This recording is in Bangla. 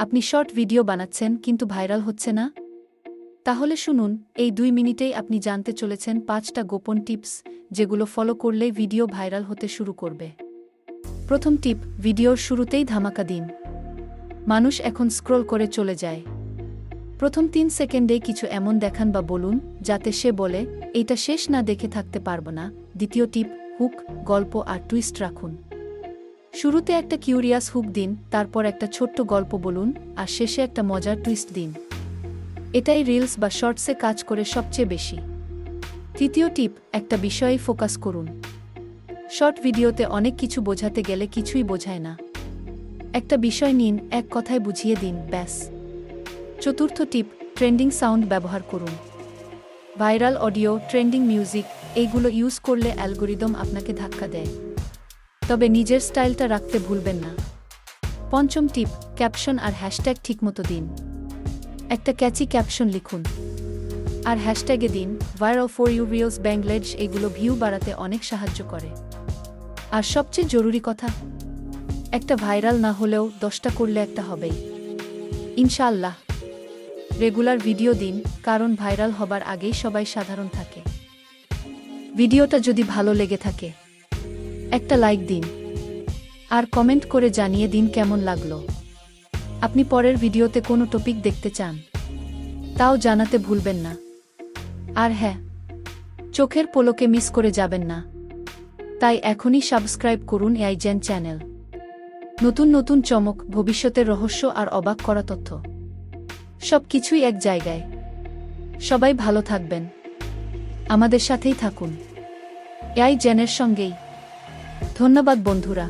আপনি শর্ট ভিডিও বানাচ্ছেন কিন্তু ভাইরাল হচ্ছে না? তাহলে শুনুন, এই 2 মিনিটেই আপনি জানতে চলেছেন 5টা গোপন টিপস, যেগুলো ফলো করলেই ভিডিও ভাইরাল হতে শুরু করবে। প্রথম টিপ, ভিডিওর শুরুতেই ধামাকা দিন। মানুষ এখন স্ক্রল করে চলে যায়। প্রথম 3 সেকেন্ডে কিছু এমন দেখান বা বলুন, যাতে সে বলে, এইটা শেষ না দেখে থাকতে পারব না। দ্বিতীয় টিপ, হুক, গল্প আর টুইস্ট রাখুন। শুরুতে একটা কিউরিয়াস হুক দিন, তারপর একটা ছোট্ট গল্প বলুন, আর শেষে একটা মজার টুইস্ট দিন। এটাই রিলস বা শর্টসে কাজ করে সবচেয়ে বেশি। তৃতীয় টিপ, একটা বিষয়েই ফোকাস করুন। শর্ট ভিডিওতে অনেক কিছু বোঝাতে গেলে কিছুই বোঝায় না। একটা বিষয় নিন, এক কথায় বুঝিয়ে দিন, ব্যাস। চতুর্থ টিপ, ট্রেন্ডিং সাউন্ড ব্যবহার করুন। ভাইরাল অডিও, ট্রেন্ডিং মিউজিক, এইগুলো ইউজ করলে অ্যালগোরিদম আপনাকে ধাক্কা দেয়। তবে নিজের স্টাইলটা রাখতে ভুলবেন না। পঞ্চম টিপ, ক্যাপশন আর হ্যাশট্যাগ ঠিকমতো দিন। একটা ক্যাচি ক্যাপশন লিখুন আর হ্যাশট্যাগে দিন viral for you reels Bangladesh, এগুলো ভিউ বাড়াতে অনেক সাহায্য করে। আর সবচেয়ে জরুরি কথা, একটা ভাইরাল না হলেও 10টা করলে একটা হবেই ইনশাআল্লাহ। রেগুলার ভিডিও দিন, কারণ ভাইরাল হবার আগেই সবাই সাধারণ থাকে। ভিডিওটা যদি ভালো লেগে থাকে, একটা লাইক দিন আর কমেন্ট করে জানিয়ে দিন কেমন লাগলো। আপনি পরের ভিডিওতে কোনো টপিক দেখতে চান, তাও জানাতে ভুলবেন না। আর হ্যাঁ, চোখের পলকে মিস করে যাবেন না। তাই এখনই সাবস্ক্রাইব করুন AIGN চ্যানেল। নতুন নতুন চমক, ভবিষ্যতের রহস্য আর অবাক করা তথ্য, সব কিছুই এক জায়গায়। সবাই ভালো থাকবেন, আমাদের সাথেই থাকুন, AIGN এর সঙ্গেই। ধন্যবাদ বন্ধুরা।